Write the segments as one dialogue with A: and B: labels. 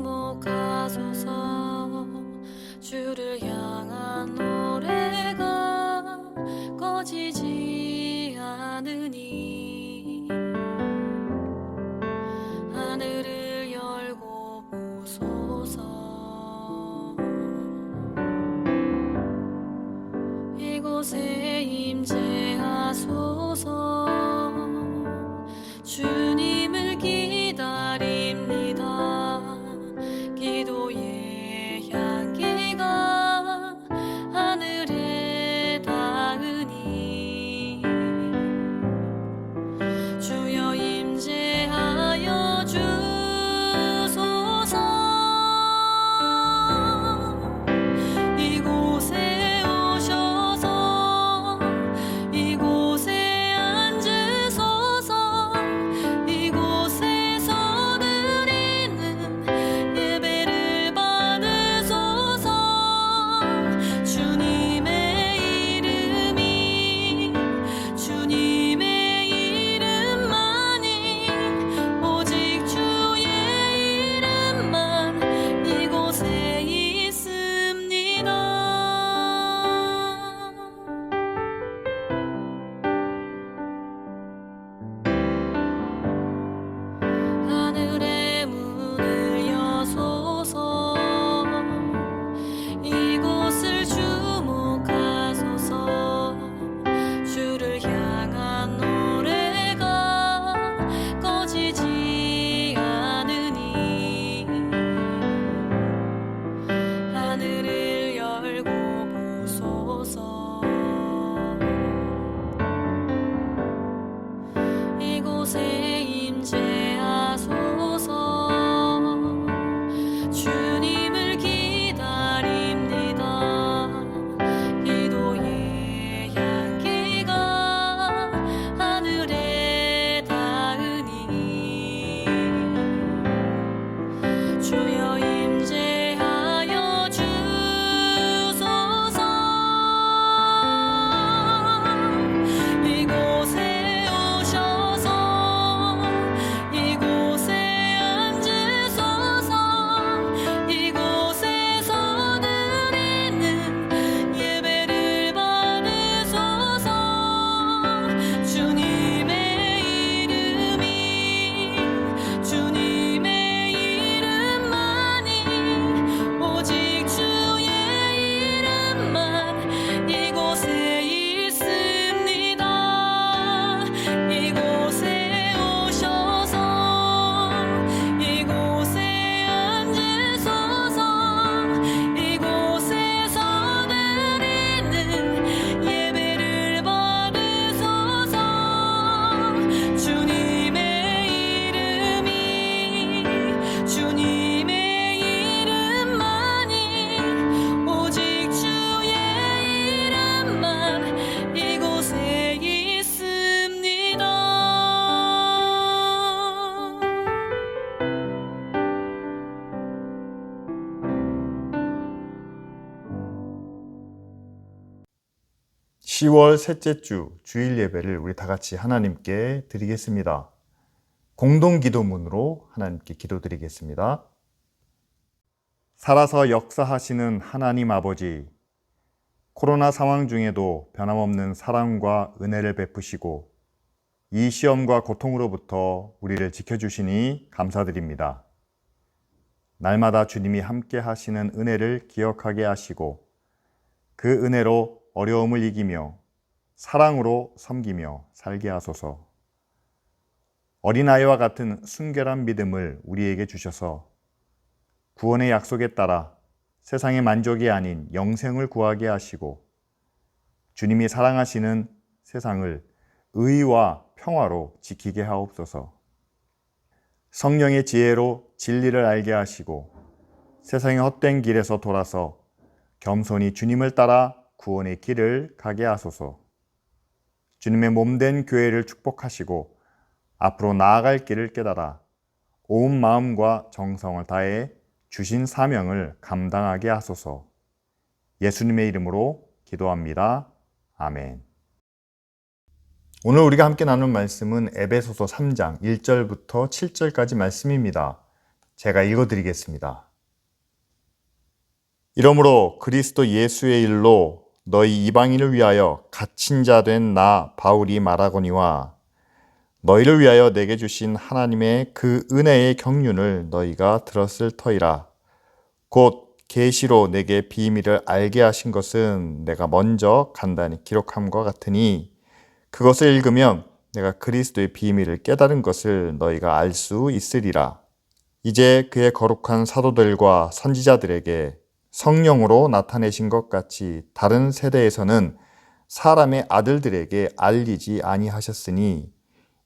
A: 주목하소서. 주를 향한 노래가 꺼지지 않으니 하늘을 열고 보소서. 이곳에 임재하소서. 주님을 기다립니다. 기도의 향기가 하늘에 닿으니 주여 임재하여 주소서. 이곳에 오셔서 이곳에 앉으소서. 이곳에서 드리는 예배를 받으소서. 주님의 이름이 주님의 이름만이 오직 주의 이름만 이곳에 있습니다. 하늘의 문을 여소서. 이곳을 주목하소서. 주를 향한 노래가 꺼지지 않으니 하늘을 열고 보소서. 이곳에 임재하소서. 주님을 기다립니다. 기도의 향기가 하늘에 닿으니 주여 임재하여 주소서. 이곳에 오셔서 이곳에 앉으소서. 이곳에서 드리는 예배를 받으소서. 주님의 이름이 주님의 이름만이 오직 주의 이름만 이곳에 있습니다. 이곳에 오셔서 이곳에 앉으소서. 이곳에서 드리는 예배를 받으소서. 주님의 이름이 주님의 이름만이 오직 주의 이름만 이곳에 있습니다.
B: (10월) 셋째 주 주일 예배를 우리 다 같이 하나님께 드리겠습니다. 공동 기도문으로 하나님께 기도드리겠습니다. 살아서 역사하시는 하나님 아버지, 코로나 상황 중에도 변함없는 사랑과 은혜를 베푸시고 이 시험과 고통으로부터 우리를 지켜주시니 감사드립니다. 날마다 주님이 함께 하시는 은혜를 기억하게 하시고 그 은혜로 어려움을 이기며 사랑으로 섬기며 살게 하소서. 어린아이와 같은 순결한 믿음을 우리에게 주셔서 구원의 약속에 따라 세상의 만족이 아닌 영생을 구하게 하시고 주님이 사랑하시는 세상을 의와 평화로 지키게 하옵소서. 성령의 지혜로 진리를 알게 하시고 세상의 헛된 길에서 돌아서 겸손히 주님을 따라 구원의 길을 가게 하소서. 주님의 몸된 교회를 축복하시고 앞으로 나아갈 길을 깨달아 온 마음과 정성을 다해 주신 사명을 감당하게 하소서. 예수님의 이름으로 기도합니다. 아멘. 오늘 우리가 함께 나눌 말씀은 에베소서 3장 1절부터 7절까지 말씀입니다. 제가 읽어드리겠습니다. 이러므로 그리스도 예수의 일로 너희 이방인을 위하여 갇힌 자 된 나 바울이 말하거니와 너희를 위하여 내게 주신 하나님의 그 은혜의 경륜을 너희가 들었을 터이라. 곧 계시로 내게 비밀을 알게 하신 것은 내가 먼저 간단히 기록함과 같으니 그것을 읽으면 내가 그리스도의 비밀을 깨달은 것을 너희가 알 수 있으리라. 이제 그의 거룩한 사도들과 선지자들에게 성령으로 나타내신 것 같이 다른 세대에서는 사람의 아들들에게 알리지 아니하셨으니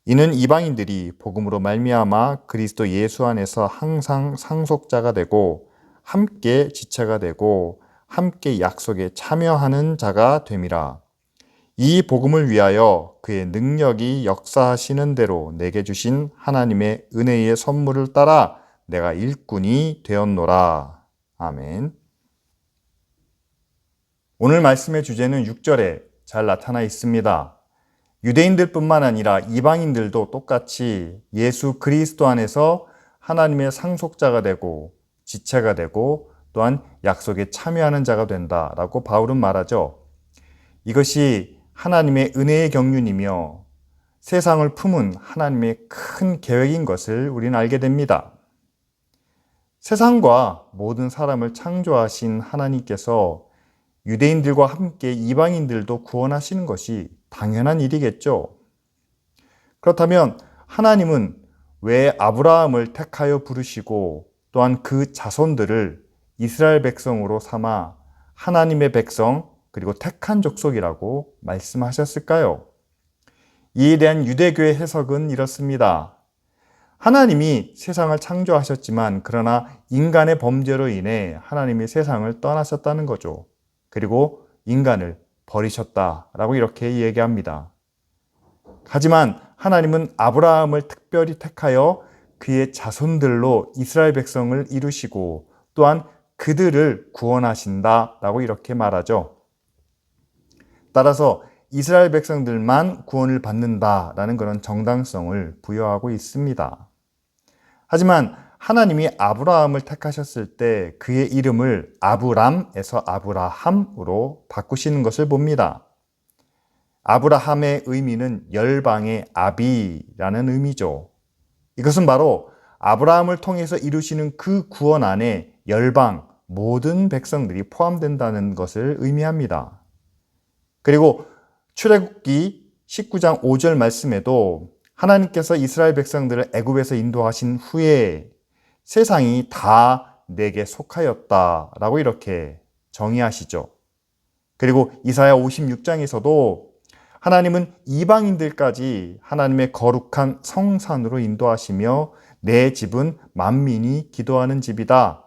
B: 이는 이방인들이 복음으로 말미암아 그리스도 예수 안에서 항상 상속자가 되고 함께 지체가 되고 함께 약속에 참여하는 자가 됨이라. 이 복음을 위하여 그의 능력이 역사하시는 대로 내게 주신 하나님의 은혜의 선물을 따라 내가 일꾼이 되었노라. 아멘. 오늘 말씀의 주제는 6절에 잘 나타나 있습니다. 유대인들뿐만 아니라 이방인들도 똑같이 예수 그리스도 안에서 하나님의 상속자가 되고 지체가 되고 또한 약속에 참여하는 자가 된다라고 바울은 말하죠. 이것이 하나님의 은혜의 경륜이며 세상을 품은 하나님의 큰 계획인 것을 우리는 알게 됩니다. 세상과 모든 사람을 창조하신 하나님께서 유대인들과 함께 이방인들도 구원하시는 것이 당연한 일이겠죠. 그렇다면 하나님은 왜 아브라함을 택하여 부르시고 또한 그 자손들을 이스라엘 백성으로 삼아 하나님의 백성 그리고 택한 족속이라고 말씀하셨을까요? 이에 대한 유대교의 해석은 이렇습니다. 하나님이 세상을 창조하셨지만 그러나 인간의 범죄로 인해 하나님이 세상을 떠나셨다는 거죠. 그리고 인간을 버리셨다라고 이렇게 얘기합니다. 하지만 하나님은 아브라함을 특별히 택하여 그의 자손들로 이스라엘 백성을 이루시고 또한 그들을 구원하신다라고 이렇게 말하죠. 따라서 이스라엘 백성들만 구원을 받는다라는 그런 정당성을 부여하고 있습니다. 하지만 하나님이 아브라함을 택하셨을 때 그의 이름을 아브람에서 아브라함으로 바꾸시는 것을 봅니다. 아브라함의 의미는 열방의 아비라는 의미죠. 이것은 바로 아브라함을 통해서 이루시는 그 구원 안에 열방 모든 백성들이 포함된다는 것을 의미합니다. 그리고 출애굽기 19장 5절 말씀에도 하나님께서 이스라엘 백성들을 애굽에서 인도하신 후에 세상이 다 내게 속하였다라고 이렇게 정의하시죠. 그리고 이사야 56장에서도 하나님은 이방인들까지 하나님의 거룩한 성산으로 인도하시며 내 집은 만민이 기도하는 집이다.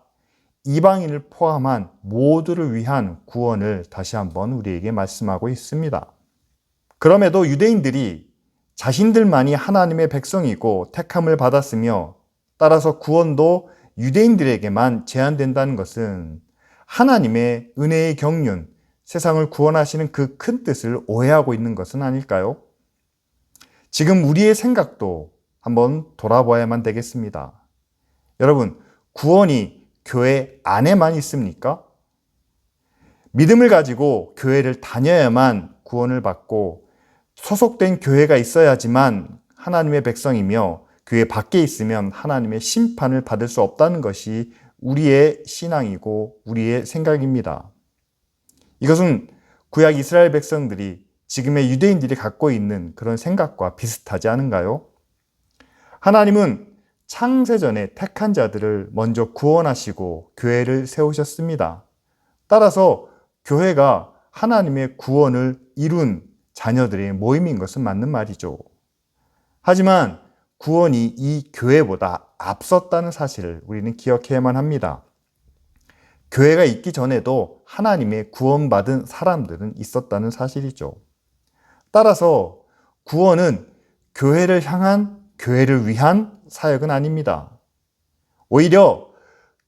B: 이방인을 포함한 모두를 위한 구원을 다시 한번 우리에게 말씀하고 있습니다. 그럼에도 유대인들이 자신들만이 하나님의 백성이고 택함을 받았으며 따라서 구원도 유대인들에게만 제한된다는 것은 하나님의 은혜의 경륜, 세상을 구원하시는 그 큰 뜻을 오해하고 있는 것은 아닐까요? 지금 우리의 생각도 한번 돌아봐야만 되겠습니다. 여러분, 구원이 교회 안에만 있습니까? 믿음을 가지고 교회를 다녀야만 구원을 받고 소속된 교회가 있어야지만 하나님의 백성이며 교회 밖에 있으면 하나님의 심판을 받을 수 없다는 것이 우리의 신앙이고 우리의 생각입니다. 이것은 구약 이스라엘 백성들이 지금의 유대인들이 갖고 있는 그런 생각과 비슷하지 않은가요? 하나님은 창세전에 택한 자들을 먼저 구원하시고 교회를 세우셨습니다. 따라서 교회가 하나님의 구원을 이룬 자녀들의 모임인 것은 맞는 말이죠. 하지만 구원이 이 교회보다 앞섰다는 사실을 우리는 기억해야만 합니다. 교회가 있기 전에도 하나님의 구원받은 사람들은 있었다는 사실이죠. 따라서 구원은 교회를 향한, 교회를 위한 사역은 아닙니다. 오히려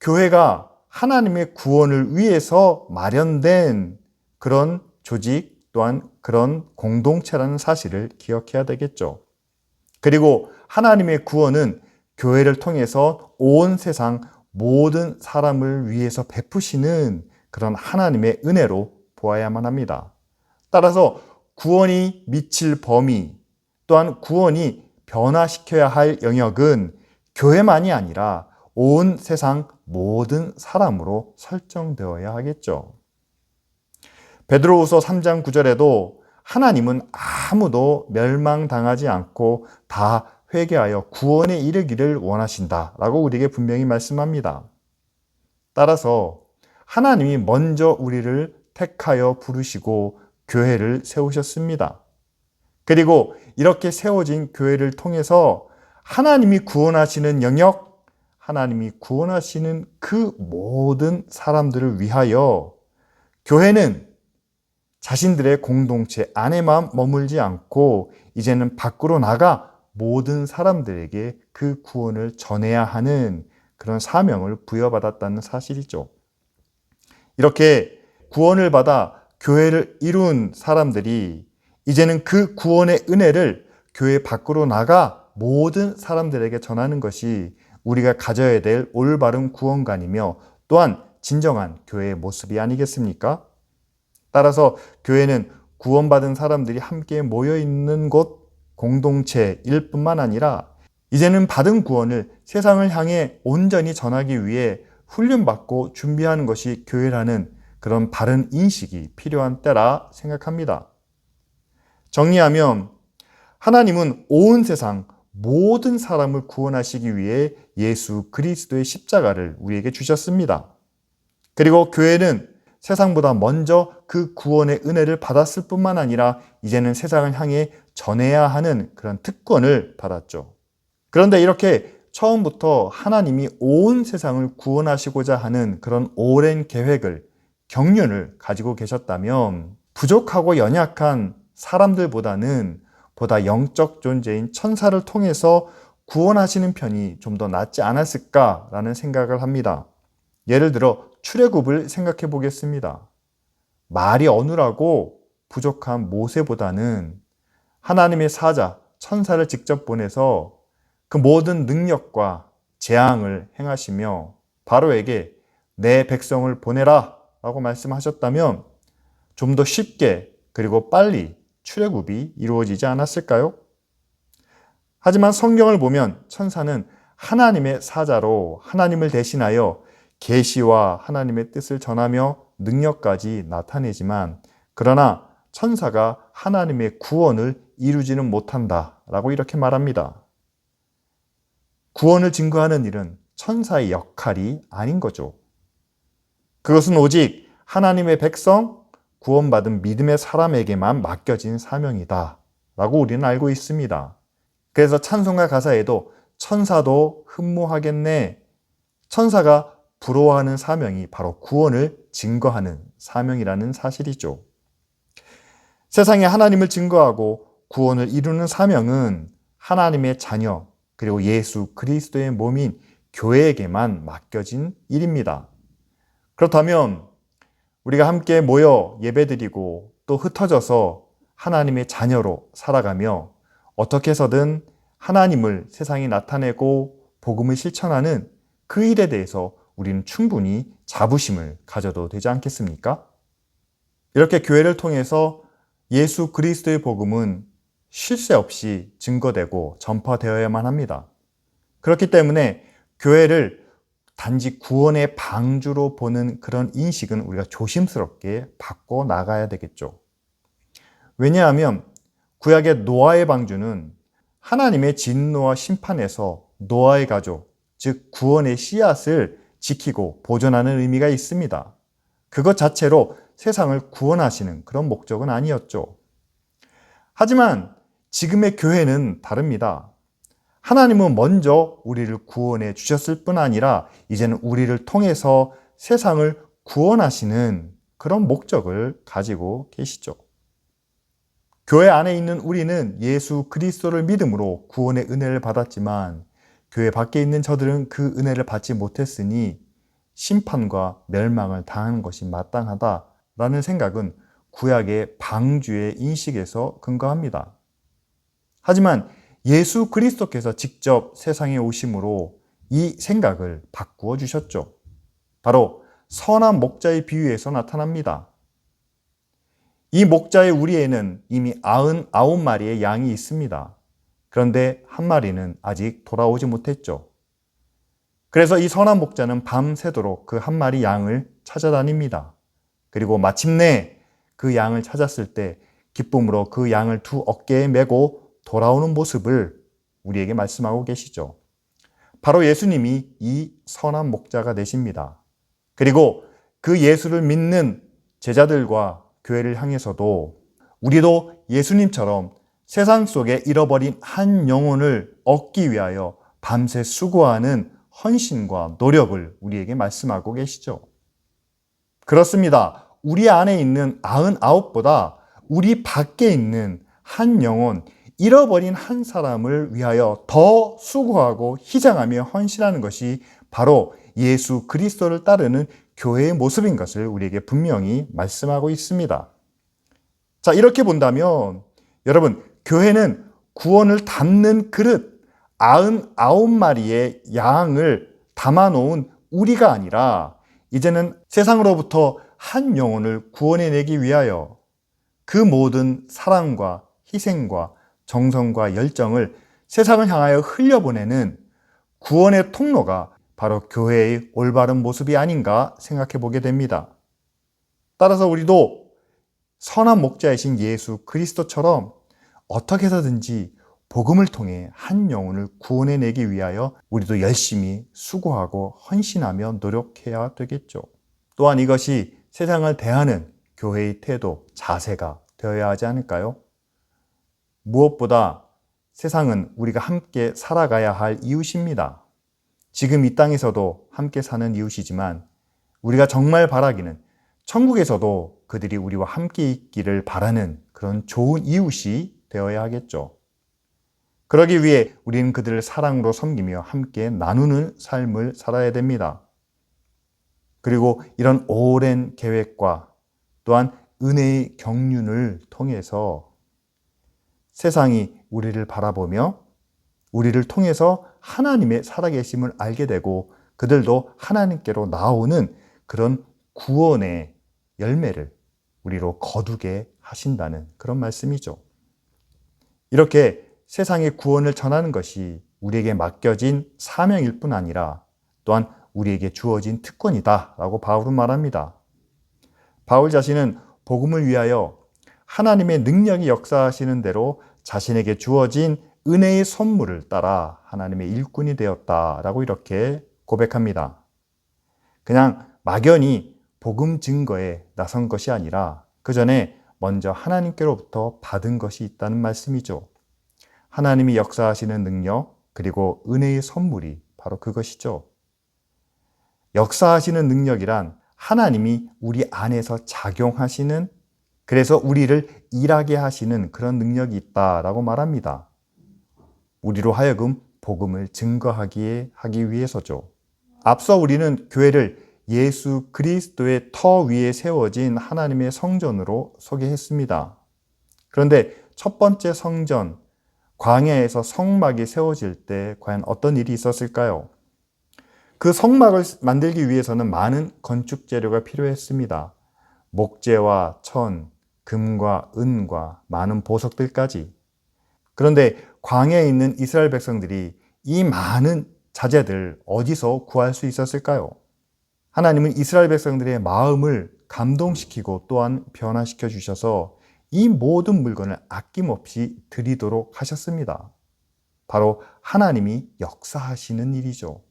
B: 교회가 하나님의 구원을 위해서 마련된 그런 조직 또한 그런 공동체라는 사실을 기억해야 되겠죠. 그리고 하나님의 구원은 교회를 통해서 온 세상 모든 사람을 위해서 베푸시는 그런 하나님의 은혜로 보아야만 합니다. 따라서 구원이 미칠 범위, 또한 구원이 변화시켜야 할 영역은 교회만이 아니라 온 세상 모든 사람으로 설정되어야 하겠죠. 베드로후서 3장 9절에도 하나님은 아무도 멸망당하지 않고 다 회개하여 구원에 이르기를 원하신다라고 우리에게 분명히 말씀합니다. 따라서 하나님이 먼저 우리를 택하여 부르시고 교회를 세우셨습니다. 그리고 이렇게 세워진 교회를 통해서 하나님이 구원하시는 영역, 하나님이 구원하시는 그 모든 사람들을 위하여 교회는 자신들의 공동체 안에만 머물지 않고 이제는 밖으로 나가 모든 사람들에게 그 구원을 전해야 하는 그런 사명을 부여받았다는 사실이죠. 이렇게 구원을 받아 교회를 이룬 사람들이 이제는 그 구원의 은혜를 교회 밖으로 나가 모든 사람들에게 전하는 것이 우리가 가져야 될 올바른 구원관이며 또한 진정한 교회의 모습이 아니겠습니까? 따라서 교회는 구원받은 사람들이 함께 모여 있는 곳, 공동체일 뿐만 아니라 이제는 받은 구원을 세상을 향해 온전히 전하기 위해 훈련받고 준비하는 것이 교회라는 그런 바른 인식이 필요한 때라 생각합니다. 정리하면 하나님은 온 세상 모든 사람을 구원하시기 위해 예수 그리스도의 십자가를 우리에게 주셨습니다. 그리고 교회는 세상보다 먼저 그 구원의 은혜를 받았을 뿐만 아니라 이제는 세상을 향해 전해야 하는 그런 특권을 받았죠. 그런데 이렇게 처음부터 하나님이 온 세상을 구원하시고자 하는 그런 오랜 계획을, 경륜을 가지고 계셨다면 부족하고 연약한 사람들보다는 보다 영적 존재인 천사를 통해서 구원하시는 편이 좀 더 낫지 않았을까라는 생각을 합니다. 예를 들어 출애굽을 생각해 보겠습니다. 말이 어눌하고 부족한 모세보다는 하나님의 사자, 천사를 직접 보내서 그 모든 능력과 재앙을 행하시며 바로에게 내 백성을 보내라 라고 말씀하셨다면 좀 더 쉽게 그리고 빨리 출애굽이 이루어지지 않았을까요? 하지만 성경을 보면 천사는 하나님의 사자로 하나님을 대신하여 계시와 하나님의 뜻을 전하며 능력까지 나타내지만 그러나 천사가 하나님의 구원을 이루지는 못한다라고 이렇게 말합니다. 구원을 증거하는 일은 천사의 역할이 아닌 거죠. 그것은 오직 하나님의 백성, 구원받은 믿음의 사람에게만 맡겨진 사명이다 라고 우리는 알고 있습니다. 그래서 찬송가 가사에도 천사도 흠모하겠네, 천사가 부러워하는 사명이 바로 구원을 증거하는 사명이라는 사실이죠. 세상에 하나님을 증거하고 구원을 이루는 사명은 하나님의 자녀 그리고 예수 그리스도의 몸인 교회에게만 맡겨진 일입니다. 그렇다면 우리가 함께 모여 예배드리고 또 흩어져서 하나님의 자녀로 살아가며 어떻게 해서든 하나님을 세상에 나타내고 복음을 실천하는 그 일에 대해서 우리는 충분히 자부심을 가져도 되지 않겠습니까? 이렇게 교회를 통해서 예수 그리스도의 복음은 쉴 새 없이 증거되고 전파되어야만 합니다. 그렇기 때문에 교회를 단지 구원의 방주로 보는 그런 인식은 우리가 조심스럽게 바꿔 나가야 되겠죠. 왜냐하면 구약의 노아의 방주는 하나님의 진노와 심판에서 노아의 가족, 즉 구원의 씨앗을 지키고 보존하는 의미가 있습니다. 그것 자체로 세상을 구원하시는 그런 목적은 아니었죠. 하지만 지금의 교회는 다릅니다. 하나님은 먼저 우리를 구원해 주셨을 뿐 아니라 이제는 우리를 통해서 세상을 구원하시는 그런 목적을 가지고 계시죠. 교회 안에 있는 우리는 예수 그리스도를 믿음으로 구원의 은혜를 받았지만 교회 밖에 있는 저들은 그 은혜를 받지 못했으니 심판과 멸망을 당하는 것이 마땅하다라는 생각은 구약의 방주의 인식에서 근거합니다. 하지만 예수 그리스도께서 직접 세상에 오심으로 이 생각을 바꾸어 주셨죠. 바로 선한 목자의 비유에서 나타납니다. 이 목자의 우리에는 이미 99마리의 양이 있습니다. 그런데 한 마리는 아직 돌아오지 못했죠. 그래서 이 선한 목자는 밤새도록 그 한 마리 양을 찾아다닙니다. 그리고 마침내 그 양을 찾았을 때 기쁨으로 그 양을 두 어깨에 메고 돌아오는 모습을 우리에게 말씀하고 계시죠. 바로 예수님이 이 선한 목자가 되십니다. 그리고 그 예수를 믿는 제자들과 교회를 향해서도 우리도 예수님처럼 세상 속에 잃어버린 한 영혼을 얻기 위하여 밤새 수고하는 헌신과 노력을 우리에게 말씀하고 계시죠. 그렇습니다. 우리 안에 있는 99보다 우리 밖에 있는 한 영혼, 잃어버린 한 사람을 위하여 더 수고하고 희생하며 헌신하는 것이 바로 예수 그리스도를 따르는 교회의 모습인 것을 우리에게 분명히 말씀하고 있습니다. 자, 이렇게 본다면 여러분, 교회는 구원을 담는 그릇 99마리의 양을 담아놓은 우리가 아니라 이제는 세상으로부터 한 영혼을 구원해내기 위하여 그 모든 사랑과 희생과 정성과 열정을 세상을 향하여 흘려보내는 구원의 통로가 바로 교회의 올바른 모습이 아닌가 생각해 보게 됩니다. 따라서 우리도 선한 목자이신 예수 그리스도처럼 어떻게 해서든지 복음을 통해 한 영혼을 구원해내기 위하여 우리도 열심히 수고하고 헌신하며 노력해야 되겠죠. 또한 이것이 세상을 대하는 교회의 태도, 자세가 되어야 하지 않을까요? 무엇보다 세상은 우리가 함께 살아가야 할 이웃입니다. 지금 이 땅에서도 함께 사는 이웃이지만 우리가 정말 바라기는 천국에서도 그들이 우리와 함께 있기를 바라는 그런 좋은 이웃이 되어야 하겠죠. 그러기 위해 우리는 그들을 사랑으로 섬기며 함께 나누는 삶을 살아야 됩니다. 그리고 이런 오랜 계획과 또한 은혜의 경륜을 통해서 세상이 우리를 바라보며 우리를 통해서 하나님의 살아계심을 알게 되고 그들도 하나님께로 나오는 그런 구원의 열매를 우리로 거두게 하신다는 그런 말씀이죠. 이렇게 세상의 구원을 전하는 것이 우리에게 맡겨진 사명일 뿐 아니라 또한 우리에게 주어진 특권이다라고 바울은 말합니다. 바울 자신은 복음을 위하여 하나님의 능력이 역사하시는 대로 자신에게 주어진 은혜의 선물을 따라 하나님의 일꾼이 되었다라고 이렇게 고백합니다. 그냥 막연히 복음 증거에 나선 것이 아니라 그 전에 먼저 하나님께로부터 받은 것이 있다는 말씀이죠. 하나님이 역사하시는 능력 그리고 은혜의 선물이 바로 그것이죠. 역사하시는 능력이란 하나님이 우리 안에서 작용하시는 그래서 우리를 일하게 하시는 그런 능력이 있다라고 말합니다. 우리로 하여금 복음을 증거하기 위해서죠. 앞서 우리는 교회를 예수 그리스도의 터 위에 세워진 하나님의 성전으로 소개했습니다. 그런데 첫 번째 성전, 광야에서 성막이 세워질 때 과연 어떤 일이 있었을까요? 그 성막을 만들기 위해서는 많은 건축 재료가 필요했습니다. 목재와 천, 금과 은과 많은 보석들까지. 그런데 광야에 있는 이스라엘 백성들이 이 많은 자재들 어디서 구할 수 있었을까요? 하나님은 이스라엘 백성들의 마음을 감동시키고 또한 변화시켜 주셔서 이 모든 물건을 아낌없이 드리도록 하셨습니다. 바로 하나님이 역사하시는 일이죠.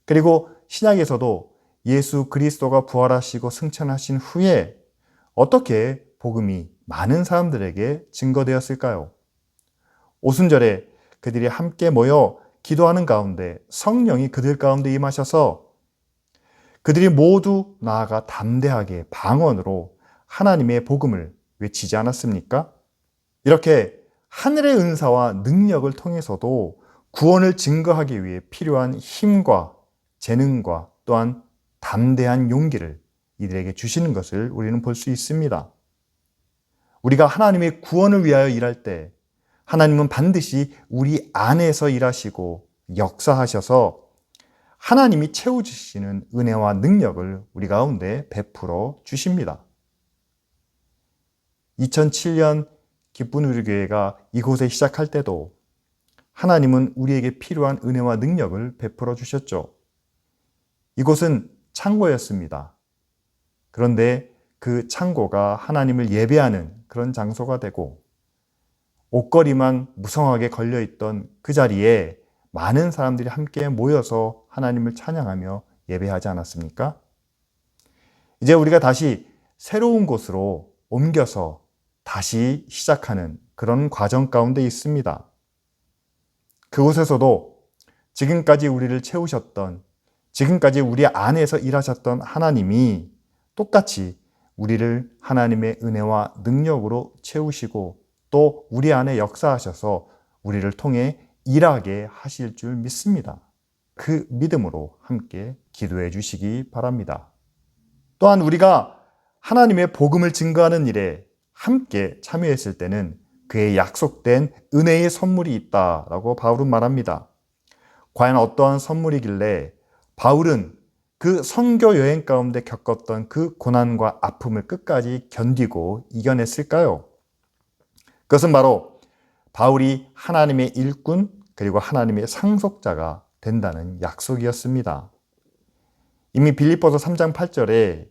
B: 그리고 신약에서도 예수 그리스도가 부활하시고 승천하신 후에 어떻게 복음이 많은 사람들에게 증거되었을까요? 오순절에 그들이 함께 모여 기도하는 가운데 성령이 그들 가운데 임하셔서 그들이 모두 나아가 담대하게 방언으로 하나님의 복음을 외치지 않았습니까? 이렇게 하늘의 은사와 능력을 통해서도 구원을 증거하기 위해 필요한 힘과 재능과 또한 담대한 용기를 이들에게 주시는 것을 우리는 볼 수 있습니다. 우리가 하나님의 구원을 위하여 일할 때 하나님은 반드시 우리 안에서 일하시고 역사하셔서 하나님이 채워주시는 은혜와 능력을 우리 가운데 베풀어 주십니다. 2007년 기쁜 우리 교회가 이곳에 시작할 때도 하나님은 우리에게 필요한 은혜와 능력을 베풀어 주셨죠. 이곳은 창고였습니다. 그런데 그 창고가 하나님을 예배하는 그런 장소가 되고 옷걸이만 무성하게 걸려있던 그 자리에 많은 사람들이 함께 모여서 하나님을 찬양하며 예배하지 않았습니까? 이제 우리가 다시 새로운 곳으로 옮겨서 다시 시작하는 그런 과정 가운데 있습니다. 그곳에서도 지금까지 우리를 채우셨던, 지금까지 우리 안에서 일하셨던 하나님이 똑같이 우리를 하나님의 은혜와 능력으로 채우시고 또 우리 안에 역사하셔서 우리를 통해 일하게 하실 줄 믿습니다. 그 믿음으로 함께 기도해 주시기 바랍니다. 또한 우리가 하나님의 복음을 증거하는 일에 함께 참여했을 때는 그의 약속된 은혜의 선물이 있다라고 바울은 말합니다. 과연 어떠한 선물이길래 바울은 그 선교 여행 가운데 겪었던 그 고난과 아픔을 끝까지 견디고 이겨냈을까요? 그것은 바로 바울이 하나님의 일꾼 그리고 하나님의 상속자가 된다는 약속이었습니다. 이미 빌립보서 3장 8절에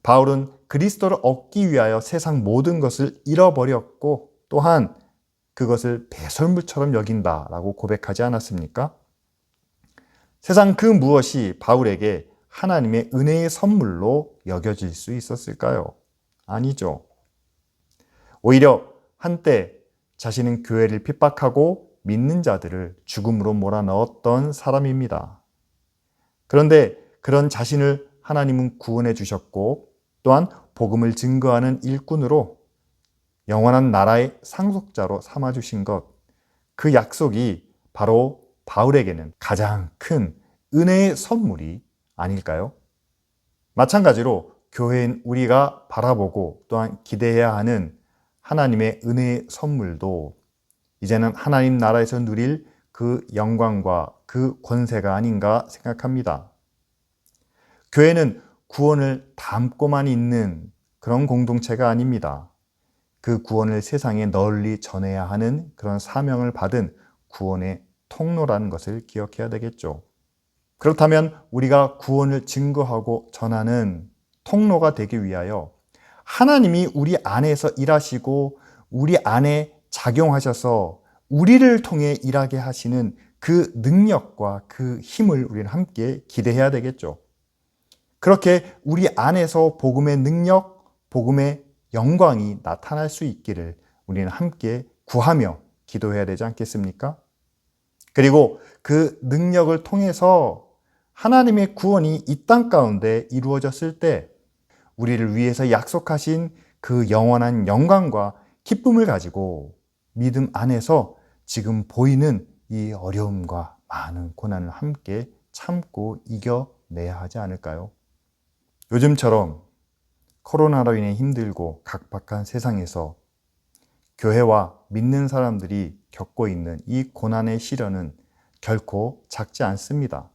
B: 바울은 그리스도를 얻기 위하여 세상 모든 것을 잃어버렸고 또한 그것을 배설물처럼 여긴다라고 고백하지 않았습니까? 세상 그 무엇이 바울에게 하나님의 은혜의 선물로 여겨질 수 있었을까요? 아니죠. 오히려 한때 자신은 교회를 핍박하고 믿는 자들을 죽음으로 몰아넣었던 사람입니다. 그런데 그런 자신을 하나님은 구원해 주셨고 또한 복음을 증거하는 일꾼으로 영원한 나라의 상속자로 삼아주신 것, 그 약속이 바로 바울에게는 가장 큰 은혜의 선물이 아닐까요? 마찬가지로 교회인 우리가 바라보고 또한 기대해야 하는 하나님의 은혜의 선물도 이제는 하나님 나라에서 누릴 그 영광과 그 권세가 아닌가 생각합니다. 교회는 구원을 담고만 있는 그런 공동체가 아닙니다. 그 구원을 세상에 널리 전해야 하는 그런 사명을 받은 구원의 통로라는 것을 기억해야 되겠죠. 그렇다면 우리가 구원을 증거하고 전하는 통로가 되기 위하여 하나님이 우리 안에서 일하시고 우리 안에 작용하셔서 우리를 통해 일하게 하시는 그 능력과 그 힘을 우리는 함께 기대해야 되겠죠. 그렇게 우리 안에서 복음의 능력, 복음의 영광이 나타날 수 있기를 우리는 함께 구하며 기도해야 되지 않겠습니까? 그리고 그 능력을 통해서 하나님의 구원이 이 땅 가운데 이루어졌을 때 우리를 위해서 약속하신 그 영원한 영광과 기쁨을 가지고 믿음 안에서 지금 보이는 이 어려움과 많은 고난을 함께 참고 이겨내야 하지 않을까요? 요즘처럼 코로나로 인해 힘들고 각박한 세상에서 교회와 믿는 사람들이 겪고 있는 이 고난의 시련은 결코 작지 않습니다.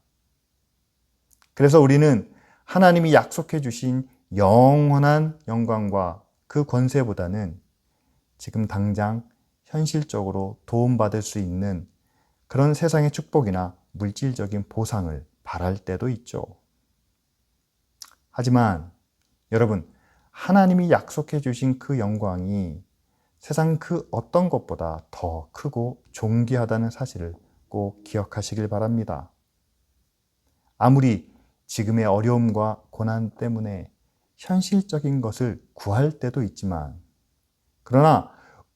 B: 그래서 우리는 하나님이 약속해 주신 영원한 영광과 그 권세보다는 지금 당장 현실적으로 도움받을 수 있는 그런 세상의 축복이나 물질적인 보상을 바랄 때도 있죠. 하지만 여러분, 하나님이 약속해 주신 그 영광이 세상 그 어떤 것보다 더 크고 존귀하다는 사실을 꼭 기억하시길 바랍니다. 아무리 지금의 어려움과 고난 때문에 현실적인 것을 구할 때도 있지만, 그러나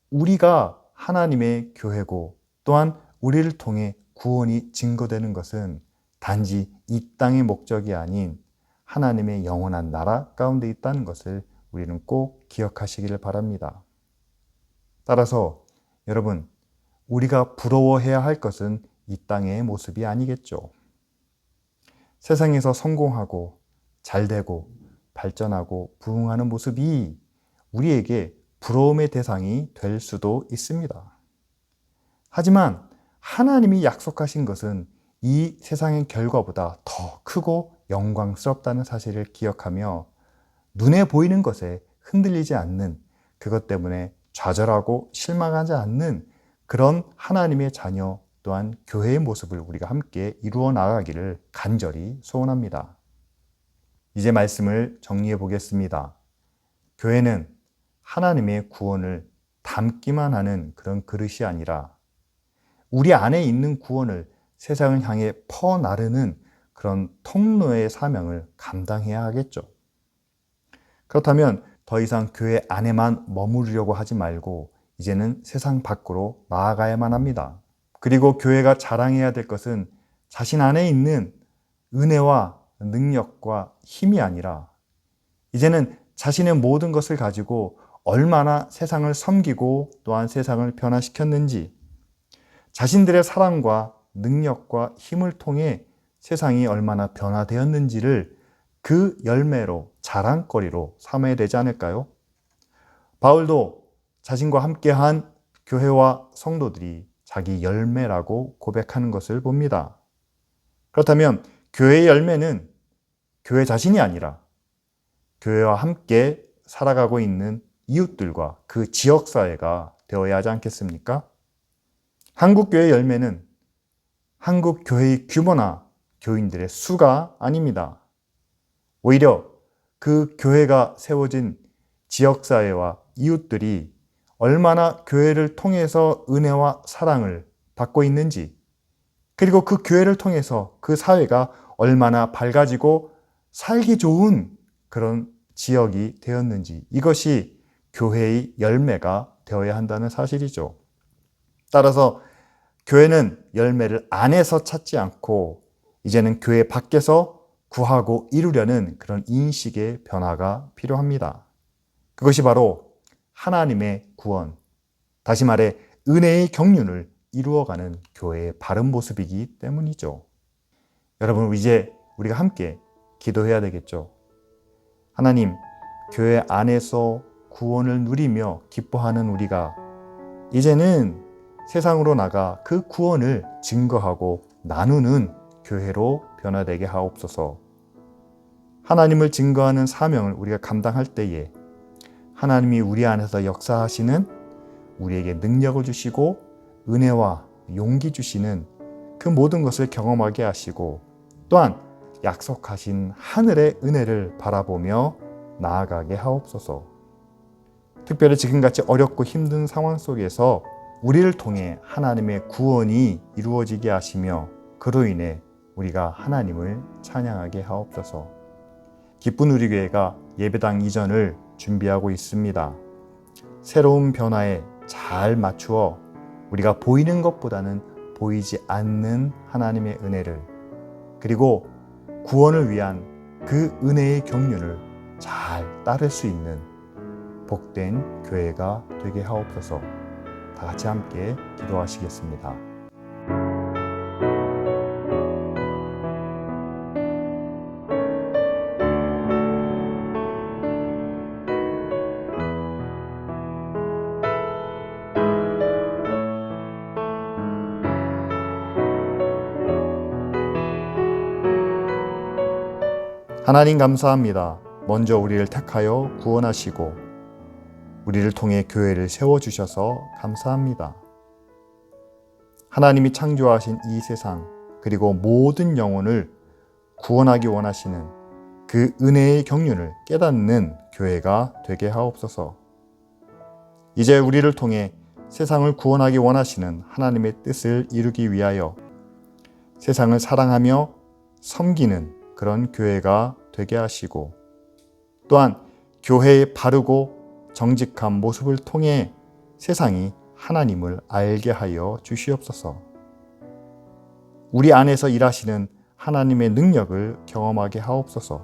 B: 우리가 하나님의 교회고 또한 우리를 통해 구원이 증거되는 것은 단지 이 땅의 목적이 아닌 하나님의 영원한 나라 가운데 있다는 것을 우리는 꼭 기억하시기를 바랍니다. 따라서 여러분, 우리가 부러워해야 할 것은 이 땅의 모습이 아니겠죠. 세상에서 성공하고 잘되고 발전하고 부흥하는 모습이 우리에게 부러움의 대상이 될 수도 있습니다. 하지만 하나님이 약속하신 것은 이 세상의 결과보다 더 크고 영광스럽다는 사실을 기억하며 눈에 보이는 것에 흔들리지 않는, 그것 때문에 좌절하고 실망하지 않는 그런 하나님의 자녀 또한 교회의 모습을 우리가 함께 이루어 나가기를 간절히 소원합니다. 이제 말씀을 정리해 보겠습니다. 교회는 하나님의 구원을 담기만 하는 그런 그릇이 아니라 우리 안에 있는 구원을 세상을 향해 퍼나르는 그런 통로의 사명을 감당해야 하겠죠. 그렇다면 더 이상 교회 안에만 머무르려고 하지 말고 이제는 세상 밖으로 나아가야만 합니다. 그리고 교회가 자랑해야 될 것은 자신 안에 있는 은혜와 능력과 힘이 아니라 이제는 자신의 모든 것을 가지고 얼마나 세상을 섬기고 또한 세상을 변화시켰는지, 자신들의 사랑과 능력과 힘을 통해 세상이 얼마나 변화되었는지를 그 열매로, 자랑거리로 삼아야 되지 않을까요? 바울도 자신과 함께한 교회와 성도들이 자기 열매라고 고백하는 것을 봅니다. 그렇다면 교회의 열매는 교회 자신이 아니라 교회와 함께 살아가고 있는 이웃들과 그 지역사회가 되어야 하지 않겠습니까? 한국교회의 열매는 한국교회의 규모나 교인들의 수가 아닙니다. 오히려 그 교회가 세워진 지역사회와 이웃들이 얼마나 교회를 통해서 은혜와 사랑을 받고 있는지, 그리고 그 교회를 통해서 그 사회가 얼마나 밝아지고 살기 좋은 그런 지역이 되었는지, 이것이 교회의 열매가 되어야 한다는 사실이죠. 따라서 교회는 열매를 안에서 찾지 않고 이제는 교회 밖에서 구하고 이루려는 그런 인식의 변화가 필요합니다. 그것이 바로 하나님의 구원, 다시 말해 은혜의 경륜을 이루어가는 교회의 바른 모습이기 때문이죠. 여러분, 이제 우리가 함께 기도해야 되겠죠. 하나님, 교회 안에서 구원을 누리며 기뻐하는 우리가 이제는 세상으로 나가 그 구원을 증거하고 나누는 교회로 변화되게 하옵소서. 하나님을 증거하는 사명을 우리가 감당할 때에 하나님이 우리 안에서 역사하시는, 우리에게 능력을 주시고 은혜와 용기 주시는 그 모든 것을 경험하게 하시고 또한 약속하신 하늘의 은혜를 바라보며 나아가게 하옵소서. 특별히 지금같이 어렵고 힘든 상황 속에서 우리를 통해 하나님의 구원이 이루어지게 하시며 그로 인해 우리가 하나님을 찬양하게 하옵소서. 기쁜 우리교회가 예배당 이전을 준비하고 있습니다. 새로운 변화에 잘 맞추어 우리가 보이는 것보다는 보이지 않는 하나님의 은혜를, 그리고 구원을 위한 그 은혜의 경륜을 잘 따를 수 있는 복된 교회가 되게 하옵소서. 다 같이 함께 기도하시겠습니다. 하나님 감사합니다. 먼저 우리를 택하여 구원하시고 우리를 통해 교회를 세워주셔서 감사합니다. 하나님이 창조하신 이 세상 그리고 모든 영혼을 구원하기 원하시는 그 은혜의 경륜을 깨닫는 교회가 되게 하옵소서. 이제 우리를 통해 세상을 구원하기 원하시는 하나님의 뜻을 이루기 위하여 세상을 사랑하며 섬기는 그런 교회가 되게 하시고 또한 교회의 바르고 정직한 모습을 통해 세상이 하나님을 알게 하여 주시옵소서. 우리 안에서 일하시는 하나님의 능력을 경험하게 하옵소서.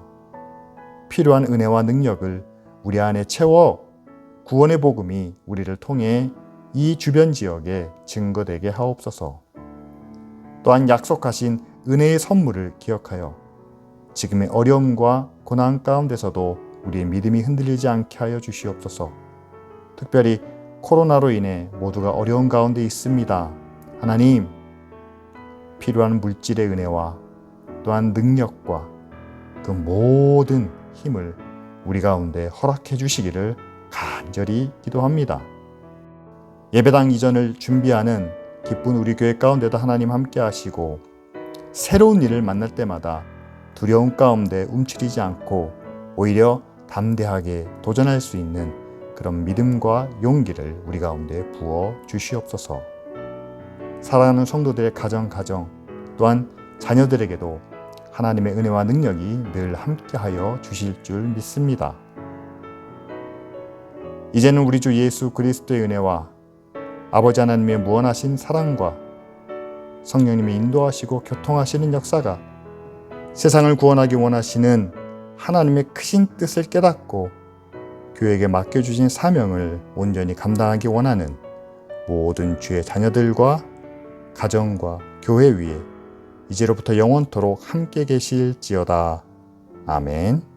B: 필요한 은혜와 능력을 우리 안에 채워 구원의 복음이 우리를 통해 이 주변 지역에 증거되게 하옵소서. 또한 약속하신 은혜의 선물을 기억하여 지금의 어려움과 고난 가운데서도 우리의 믿음이 흔들리지 않게 하여 주시옵소서. 특별히 코로나로 인해 모두가 어려운 가운데 있습니다. 하나님, 필요한 물질의 은혜와 또한 능력과 그 모든 힘을 우리 가운데 허락해 주시기를 간절히 기도합니다. 예배당 이전을 준비하는 기쁜 우리 교회 가운데도 하나님 함께 하시고 새로운 일을 만날 때마다 두려움 가운데 움츠리지 않고 오히려 담대하게 도전할 수 있는 그런 믿음과 용기를 우리 가운데 부어 주시옵소서. 사랑하는 성도들의 가정 또한 자녀들에게도 하나님의 은혜와 능력이 늘 함께하여 주실 줄 믿습니다. 이제는 우리 주 예수 그리스도의 은혜와 아버지 하나님의 무한하신 사랑과 성령님이 인도하시고 교통하시는 역사가 세상을 구원하기 원하시는 하나님의 크신 뜻을 깨닫고 교회에게 맡겨주신 사명을 온전히 감당하기 원하는 모든 주의 자녀들과 가정과 교회 위에 이제로부터 영원토록 함께 계실지어다. 아멘.